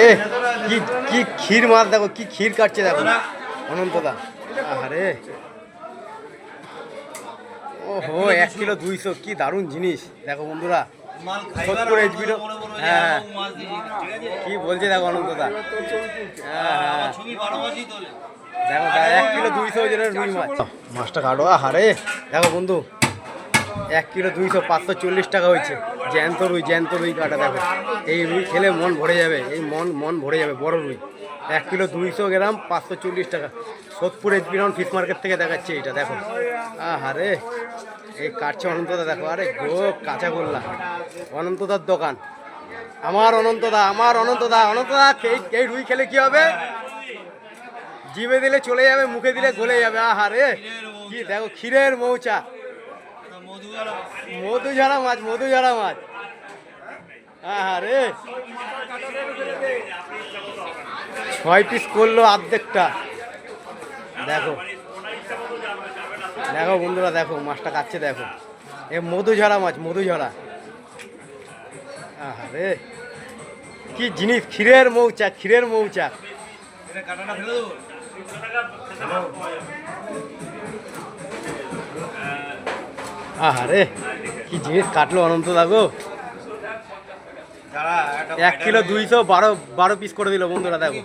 আরে কি কি ক্ষীর মাছ দেখো, কি ক্ষীর কাটছে দেখো অনন্তদা। আরে ওহো 1 কিলো 200, কি দারুণ জিনিস দেখো বন্ধুরা। সত্তর এইচপিরও, হ্যাঁ কি বলছে দেখো অনন্তদা। হ্যাঁ হ্যাঁ দেখো 1 কিলো 200 যেটা রুই মাছ। মাছটা কাটো। আরে দেখো বন্ধু 1 কিলো 200, 540 টাকা হয়েছে। জ্যান্ত রুই কাটা দেখো। এই রুই খেলে মন ভরে যাবে, এই মন ভরে যাবে। বড় রুই 1 কিলো 200 গ্রাম, 540 টাকা। Sodepur HP round fish market থেকে দেখাচ্ছে এটা দেখো। আরে এই কাটছে অনন্তদা দেখো। আরে গো কাঁচা গোল্লা, অনন্তদার দোকান। আমার অনন্তদা এই রুই খেলে কি হবে? জিভে দিলে চলে যাবে, মুখে দিলে গলে যাবে। আহারে কি দেখো, ক্ষীরের মৌচা, মধুঝাড়া মাছ। আহারে 6 পিস করলো অর্ধেকটা। দেখো দেখো বন্ধুরা, দেখো মাছটা কাটছে দেখো। এ মধুঝাড়া মাছ, মধুঝাড়া। আরে কি জিনিস, ক্ষীরের মৌচাক। আরে কি জিনিস কাটলো অনন্ত দাগো। 1 কিলো 200, 12 পিস করে দিল বন্ধুরা দেখো।